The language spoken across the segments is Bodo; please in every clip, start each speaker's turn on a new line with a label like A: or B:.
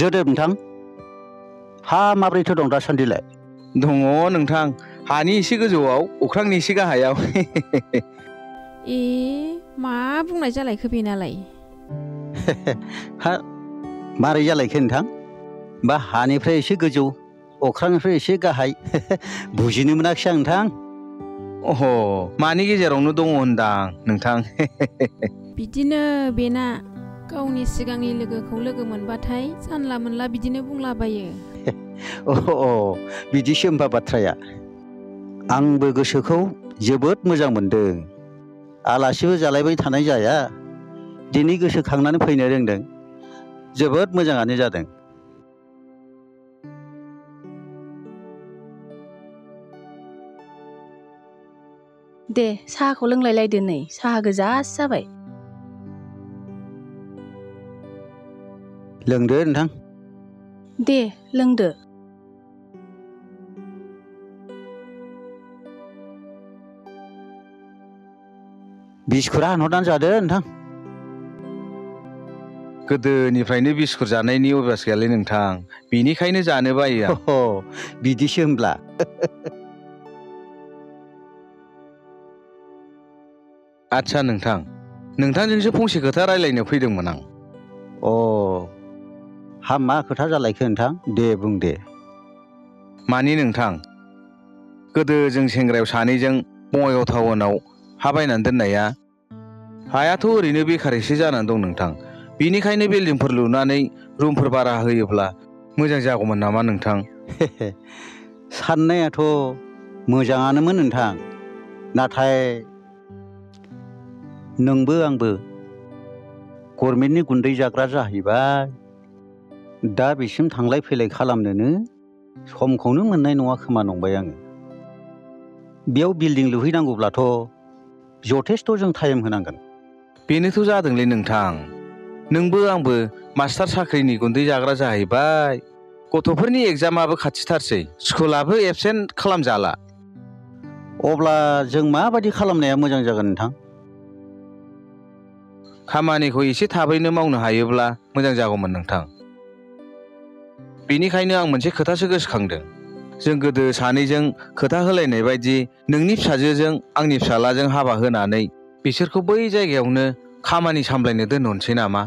A: जोदोब नोंथां हा माब्रैथो दं दासान्दिलाय?
B: दङ नोंथां हानि एसे गोजौआव अख्रांनि एसे गाहायाव।
C: मा बुंनाय जालायखो बेनालाय?
A: हा मारै जालायखो नोंथां? बा हानिफ्राय एसे गोजौ अख्रांनिफ्राय एसे गाहाय बुजिनो मोनाखिसै आं नोंथां।
B: अह मानि गेजेरावनो दङ होनदां नोंथां।
C: बिदिनो बेना गावनि सिगांनि लोगोखौ लोगो मोनबाथाय जानला मोनला बिदिनो बुंलाबायो।
A: बिदिसो होमबा बाथ्राया। आंबो गोसोखौ जोबोद मोजां मोनदों। आलासिबो जालायबाय थानाय जाया। दिनै गोसोखांनानै फैनो रोंदों। जोबोद मोजाङानो जादों।
D: दे साहाखौ लोंलायलायदो नै साहा गोजासो जाबाय।
A: लोंदो नोंथां।
D: दे लोंदो।
A: बिस्कुटआ हानहरनानै जादो नोंथां।
B: गोदोनिफ्रायनो बिस्कुट जानायनि अभ्यास गैयालै नोंथां, बेनिखायनो जानो बायो आं।
A: बिदिसो होमब्ला।
B: आदसा नोंथां, नोंथांजोंसो फंसे खोथा रायलायनो फैदोंमोन आं।
A: हा मा खोथा जालायखो नोंथां? दे बुं दे।
B: मानि नोंथां, गोदो जों सेंग्रायाव सानैजों बङाइगाव टाउनाव हा बायनानै दोननाया, हायाथ' ओरैनो बेखारैसो जानानै दं नोंथां। बेनिखायनो बिल्डिंफोर लुनानै रुमफोर बारा होयोब्ला मोजां जागौमोन नामा नोंथां?
A: साननायाथ' मोजाङानोमोन नोंथां, नाथाय नोंबो आंबो गभर्नमेन्टनि गुन्दै जाग्रा जाहैबाय। दा बिसिम थांलाय फैलाय खालामनोनो समखौनो मोननाय नङा खोमा नंबाय आङो। बेयाव बिल्डिं लुहैनांगौब्लाथ' जथेस्थ' जों टाइम होनांगोन।
B: बेनोथ' जादोंलै नोंथां, नोंबो आंबो मास्टार साख्रिनि गुन्दै जाग्रा जाहैबाय। गथ'फोरनि एगजामाबो खाथिथारसै, स्कुलाबो एबसेन्ट खालामजाला।
A: अब्ला जों माबायदि खालामनाया मोजां जागोन नोंथां?
B: खामानिखौ एसे थाबैनो मावनो हायोब्ला मोजां जागौमोन नोंथां। बेनिखायनो आं मोनसे खोथासो गोसोखांदों। जों गोदो सानैजों खोथा होलायनाय बायदि नोंनि फिसाजोजों आंनि फिसाज्लाजों हाबा होनानै बिसोरखौ बै जायगायावनो खामानि सामलायनो दोनहरनोसै नामा?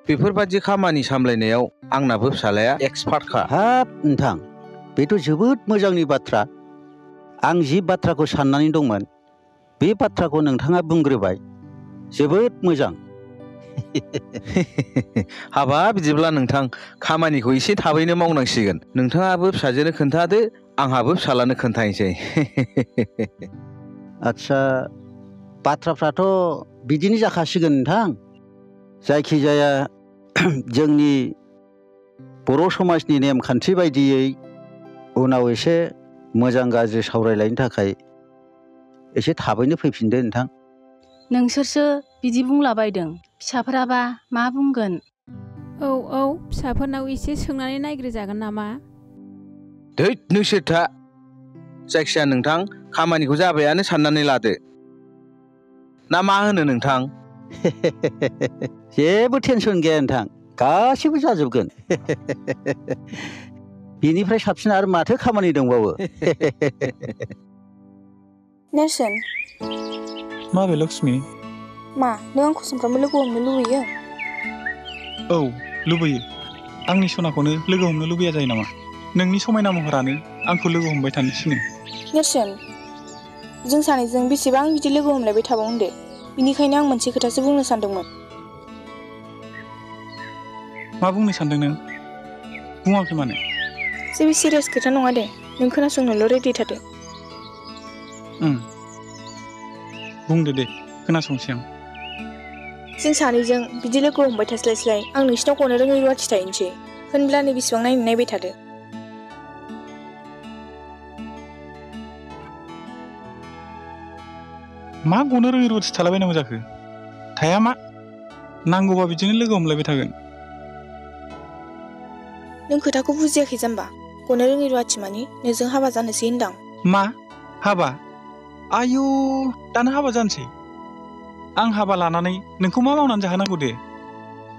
B: बेफोरबायदि खामानि सामलायनायाव आंनाबो फिसाज्लाया एक्सपार्टखा।
A: हाब नोंथां, बेथ' जोबोद मोजांनि बाथ्रा। आं जि बाथ्राखौ साननानै दंमोन, बे बाथ्राखौ नोंथाङा बुंग्रोबाय। जोबोद मोजां।
B: हाबा बिदिब्ला नोंथां, खामानिखौ एसे थाबैनो मावनांसिगोन। नोंथाङाबो फिसाजोनो खोन्थादो, आंहाबो फिसाज्लानो खोन्थानोसै।
A: आदसा, बाथ्राफ्राथ' बिदिनो जाखासिगोन नोंथां। जायखिजाया जोंनि बर' समाजनि नेमखान्थि बायदियै उनाव एसे मोजां गाज्रि सावरायलायनो थाखाय एसे थाबैनो फैफिनदो नोंथां।
D: नोंसोरसो बिदि बुंलाबायदों, फिसाफोराबा मा बुंगोन?
C: औ फिसाफोरनाव एसे सोंनानै नायग्रोजागोन नामा?
B: धैत नोंसोर था। जायखिया नोंथां, खामानिखौ जाबायानो साननानै लादो। ना मा होनो नोंथां?
A: जेबो टेनसन गैया नोंथां, गासिबो जाजोबगोन। बेनिफ्राय साबसिन आरो माथो खामानि दंबावो?
E: नेरसोन,
F: माबे लक्ष्मि?
E: मा नों आंखौ सानफ्रामबो लोगो हमनो लुबैयो?
F: औ लुबैयो। आंनि सनाखौनो लोगो हमनो लुबैया जायो नामा? नोंनि समायना महरानो आंखौ लोगो हमबाय थानो थिनो।
E: नेरसोन, जों सानैजों बेसेबां बिदि लोगो हमलायबाय थाबावनो दे। बेनिखायनो आं मोनसे खोथासो बुंनो सानदोंमोन।
F: मा बुंनो सानदों नों? बुङाखै मानो?
E: जेबो सिरियास खोथा नङा दे, नों खोनासंनोल' रेडि थादो।
F: बुंदो दे, खोनासंसै आं।
E: जों सानैजों बिदि लोगो हमबाय थास्लायस्लाय आं नोंसिनाव गनो रोङै रुवाथि थाहैनोसै। होनब्लानो बेसेबां नायनो नायबाय थादो।
F: मा गनो रोङै रुवाथि थालाबायनांगौ जाखो? थाया मा? नांगौबा बिदिनो लोगो हमलायबाय थागोन।
E: नों खोथाखौ बुजियाखै जाम्बा। गनो रोङै रुवाथि मानि नोंजों हाबा जानोसै होनदां।
F: मा? हाबा? आयु, दानो हाबा जानोसै? आं हाबा लानानै नोंखौ मा मावनानै जाहोनांगौ दे?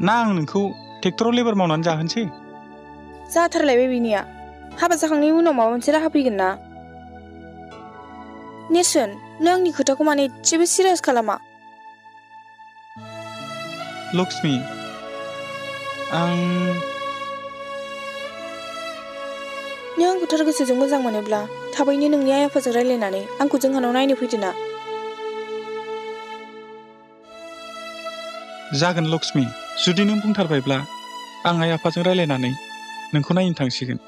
F: ना आं नोंखौ ट्रेक्टराव लेबार मावनानै जाहोनोसै?
E: जाथारलायबाय बिनिया हाबा जाखांनायनि उनाव माबा मोनसे राहा फैगोन ना नेरसोन नों आंनि खोथाखौ माने एसेबो सिरियास खालामा
F: लक्ष्मी
E: नों आंखौ थार गोसोजों मोजां मोनोब्ला थाबैनो नोंनि आइ आफाजों रायलायनानै आंखौ जोंहानाव नायनो फैदो ना
F: जागोन लक्ष्मी जुदि नों बुंथारबायब्ला आं आइ आफाजों रायलायनानै नोंखौ नायनो थांसिगोन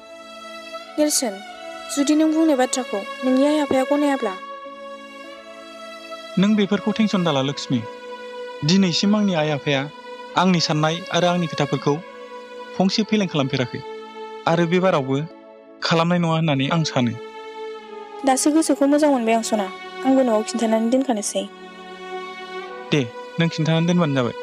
E: नेरसोन जुदि नों बुंनाय बाथ्राखौ नोंनि आइ आफाया गनायाब्ला
F: नों बेफोरखौ टेनसन दाला लक्ष्मी दिनैसिम आंनि आइ आफाया आंनि साननाय आरो आंनि खोथाफोरखौ फंसे फेलें खालामफेराखै आरो बे बारावबो खालामनाय नङा होननानै आं सानो
E: दासो गोसोखौ मोजां मोनबाय आं सना आंबो न'आव खिन्थानानै दोनखानोसै
F: दे नों खिन्थानानै दोनबानो जाबाय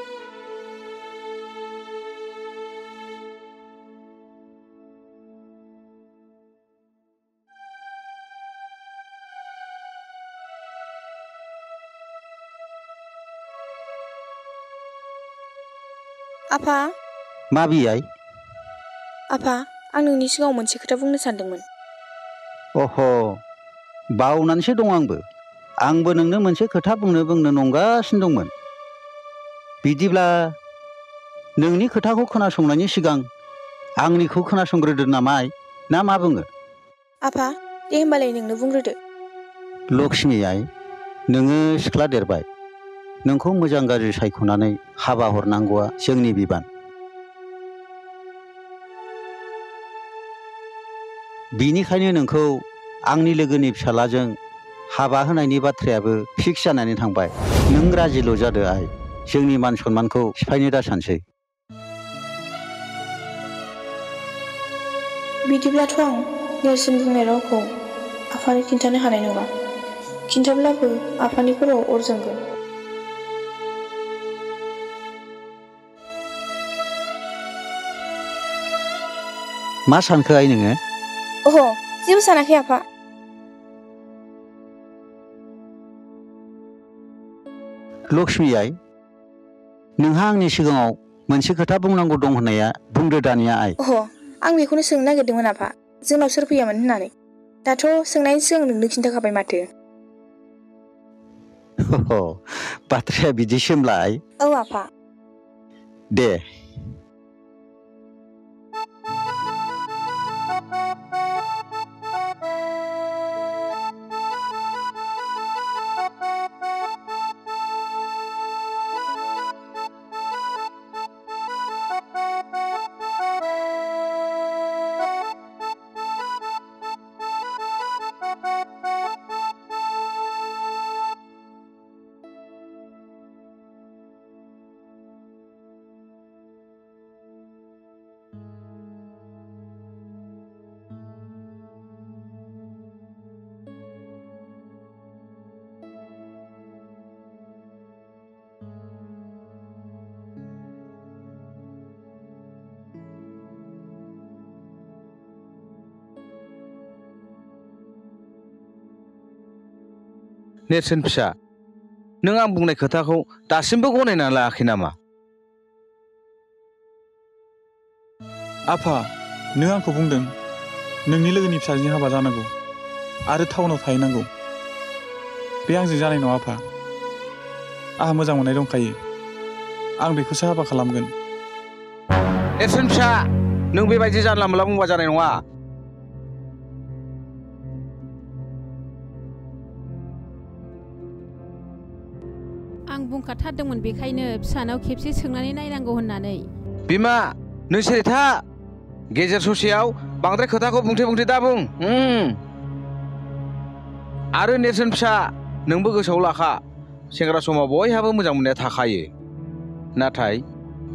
E: आफा
A: माबि आइ
E: आफा आं नोंनि सिगाङाव मोनसे खोथा बुंनो सानदोंमोन
A: अह बावनानैसो दं आंबो नोंनो मोनसे खोथा बुंनो नंगासिनो दंमोन बिदिब्ला नोंनि खोथाखौ खोनासंनायनि सिगां आंनिखौ खोनासंग्रोदो नामा आइ ना मा बुङो
E: आफा दे होमबालाय नोंनो बुंग्रोदो
A: लक्ष्मी आइ नोङो सिख्ला देरबाय नोंखौ मोजां गाज्रि सायख'नानै हाबा हरनांगौआ जोंनि बिबान बिनिखायनो नोंखौ आंनि लोगोनि फिसालाजों हाबा होनायनि बाथ्रायाबो फिक्स जानानै थांबाय नों राजिल' जादो आइ जोंनि मान सन्मानखौ सिफायनो दासानसै
E: बिदिब्लाथ' आं नेरसोन बुंनाय रावखौ आफानो खिन्थानो हानाय नङा खिन्थाब्लाबो आफानि खर'आव अर जोंगोन
A: मा सानखो आइ नोङो
E: ओहो जेबो सानाखै आफा
A: लक्ष्मी आइ नोंहा आंनि सिगाङाव मोनसे खोथा बुंनांगौ दं होननाया बुंदो दानिया आइ
E: ओहो आं बेखौनो सोंनो नागिरदोंमोन आफा जोंनाव सोर फैयामोन होननानै दाथ' सोंनायनि सिगां नोंनो खिन्थाखाबाय माथो
A: बाथ्राया बिदिसो होमब्ला आइ
E: औ आफा
A: दे
B: नेरसोन फिसा नों आं बुंनाय खोथाखौ दासिमबो गनायना लायाखै नामा
F: आफा नों आंखौ बुंदों नोंनि लोगोनि फिसाजों हाबा जानांगौ आरो टाउनाव थाहैनांगौ बे आंजों जानाय नङा आफा आंहा मोजां मोननाय दंखायो आं बेखौसो हाबा खालामगोन
B: नेरसोन फिसा नों बेबायदि जानला मोनला बुंबा जानाय नङा
C: आं बुंखाथारदोंमोन बेखायनो फिसानाव खेबसे सोंनानै नायनांगौ होननानै
B: बिमा नों सिरि था गेजेर ससेयाव बांद्राय खोथाखौ बुंथे दा बुं आरो नेरसोन फिसा नोंबो गोसोआव लाखा सेंग्रा समाव बयहाबो मोजां मोननाया थाखायो नाथाय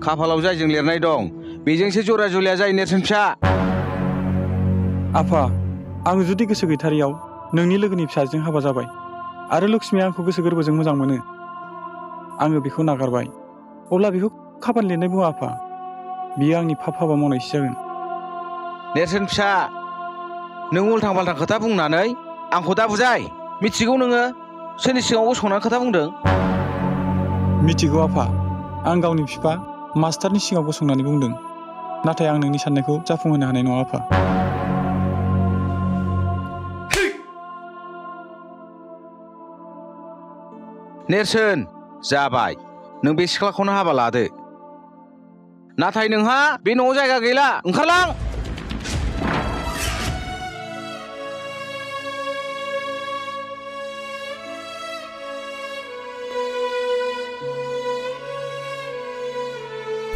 B: खाफालाव जायजों लिरनाय दं बेजोंसो जरा जुलिया जायो नेरसोन फिसा
F: आफा आं जुदि गोसो गैथारियाव नोंनि लोगोनि फिसाजों हाबा जाबाय आरो लक्ष्मीया आंखौ गोसो गोरबोजों मोजां मोनो आङो बेखौ नागारबाय अब्ला बेखौ खाफाल लिरनाय बुङा आफा बियो आंनि पाप हाबा मावनायसो जागोन
B: नेरसोन फिसा नों उल्थां फाल्थां खोथा बुंनानै आंखौ दा बुजाय मिथिगौ नोङो सोरनि सिगाङाव गसंनानै खोथा बुंदों
F: मिथिगौ आफा आं गावनि बिफा मास्टारनि सिगाङाव गसंनानै बुंदों नाथाय आं नोंनि साननायखौ जाफुंहोनो हानाय नङा आफा।
B: नेरसोन जाबाय, नों बे सिख्लाखौनो हाबा लादो। नाथाय नोंहा बे न'आव जायगा गैला, ओंखारलां।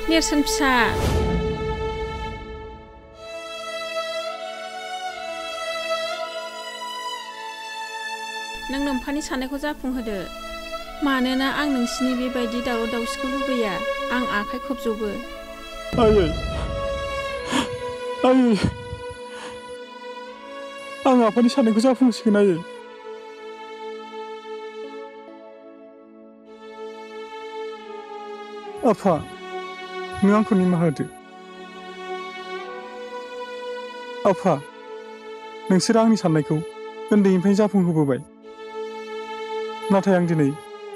C: नेरसोन फिसा, नों नोम्फानि साननायखौ जाफुंहोदो। मानोना आं नोंसिनि बेबायदि दावराव दावसिखौ लुबैया। आं आखाइ खबजबो।
F: आयै आयै, आं आफानि साननायखौ जाफुंहोसिगोन आयै। आफा, नों आंखौ निमाहा होदो। आफा, नोंसोर आंनि साननायखौ उन्दैनिफ्रायनो जाफुंहोबोबाय। नाथाय आं दिनै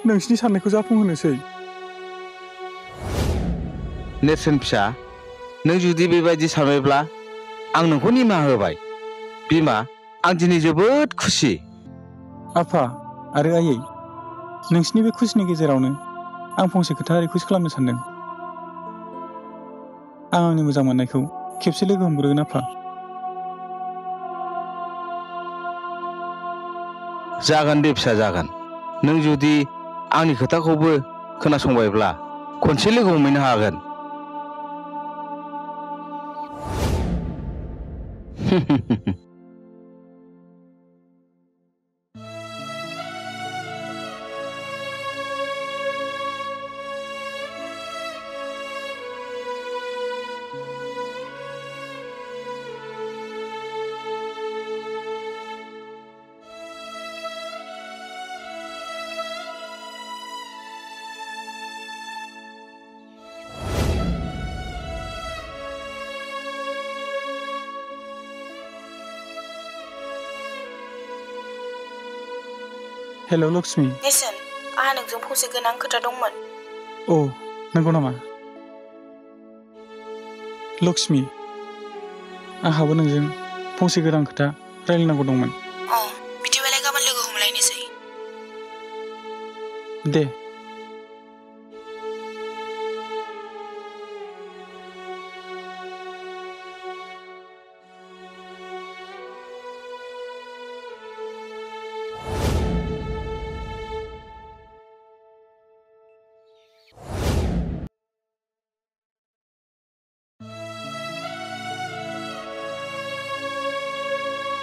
F: नोंसिनि साननायखौ जाफुंहोनोसै।
B: नेरसोन फिसा, नों जुदि बेबायदि सानबायब्ला आं नोंखौ निमाहा होबाय। बिमा, आं दिनै जोबोद खुसि।
F: आफा आरो आयै, नोंसिनि बे खुसिनि गेजेरावनो आं फंसे खोथा रिकुवेस्ट खालामनो सानदों। आं आंनि मोजां मोननायखौ खेबसे लोगो हमग्रोगोन आफा।
B: जागोन दे फिसा, जागोन। नों जुदि आंनि खोथाखौबो खोनासंबायब्ला खनसे लोगो हमहैनो हागोन।
F: हेल' लक्ष्मी।
E: नेरसोन, आंहा नोंजों फंसे गोनां खोथा दंमोन।
F: अ, नंगौ नामा? लक्ष्मी, आंहाबो नोंजों फंसे गोनां खोथा रायलायनांगौ दंमोन।
E: बिदिबालाय गाबोन लोगो हमलायनोसै।
F: दे।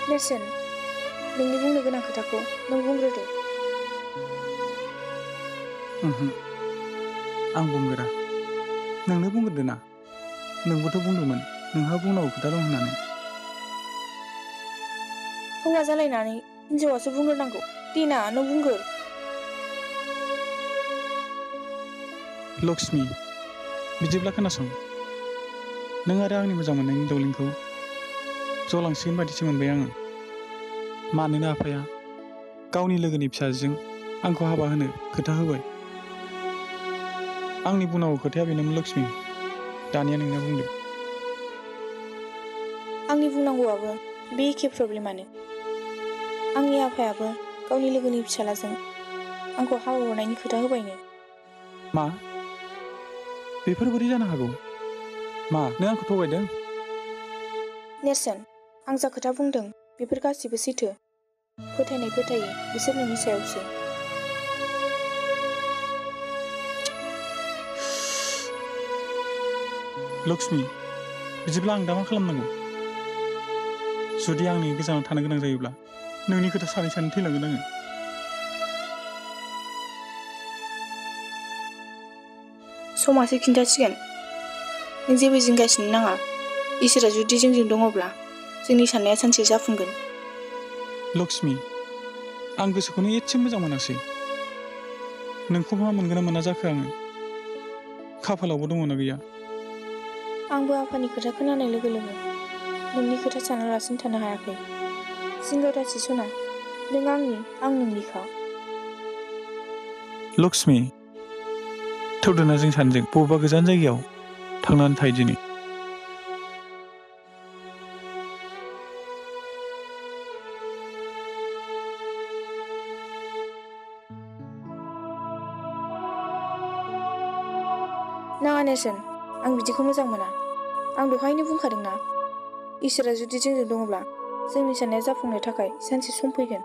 E: नेरसोन, नोंनि बुंनो गोनां खोथाखौ नों बुंग्रोदो।
F: आं बुंगोरा। नोंनो बुंग्रोदो ना। नोंबोथ' बुंदोंमोन नोंहा बुंनांगौ खोथा दं होननानै।
E: हौवा जालायनानै हिनजावासो बुंग्रोनांगौ। देना, नों बुंग्रो।
F: लक्ष्मी, बिदिब्ला खोनासं। नों आरो आंनि मोजां मोननायनि दावलिंखौ जलांसिगोन बायदिसो मोनबाय आङो। मानोना आफाया गावनि लोगोनि फिसाजों आंखौ हाबा होनो खोथा होबाय। आंनि बुंनांगौ खोथाया बेनोमोन लक्ष्मी। दानिया नोंना बुंदो।
E: आंनि बुंनांगौआबो बे एखे प्रब्लेमानो। आंनि आफायाबो गावनि लोगोनि फिसालाजों आंखौ हाबा हरनायनि खोथा होबायनो।
F: मा? बेफोर बोरै जानो हागौ? मा, नों आंखौ थगायदों?
E: नेरसोन, आं जा खोथा बुंदों बेफोर गासिबो सैथो। फोथायनाय फोथायै बिसोर नोंनि सायावसो।
F: लक्ष्मी, बिदिब्ला आं दा मा खालामनांगौ? जुदि आंनि गोजानाव थानो गोनां जायोब्ला नोंनि खोथा सानै सानै थैलांगोन आङो।
E: समासो खिन्थासिगोन। नों जेबो जिंगासिनो नाङा। इसोरा जुदि जोंजों दङब्ला जोंनि साननाया सानसे जाफुंगोन।
F: लक्ष्मी, आं गोसोखौनो एसे मोजां मोनासै। नोंखौ मा मोनगोन ना मोना जाखो आङो? खाफालावबो दङना गैया?
E: आंबो आफानि खोथा खोनानाय लोगो लोगो नोंनि खोथा सानालासिनो थानो हायाखै। जिंगा दासि सना, नों आंनि, आं नोंनिखा।
F: लक्ष्मी, थौदोना जों सानैजों बबेबा गोजान जायगायाव थांनानै थायो दिनै।
E: नाङा नेरसोन, आं बिदिखौ मोजां मोना। आं दहायनो बुंखादों ना, इसोरा जुदि जोंजों दङब्ला जोंनि साननाया जाफुंनो थाखाय सानसे सम फैगोन।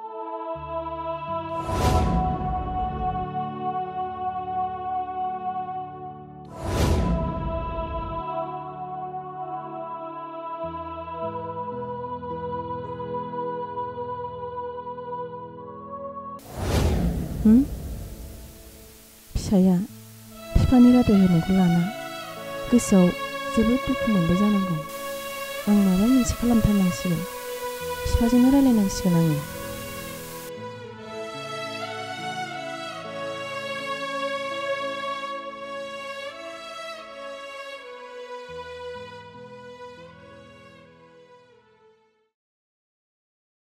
G: फिसाया बिफानि रादाय होनायखौ लाना गोसोआव जोबोद दुखु मोनबाय जानांगौ। आं माबा मोनसे खालामथारनांसिगोन, बिफाजोंनो रायलायनांसिगोन आङो।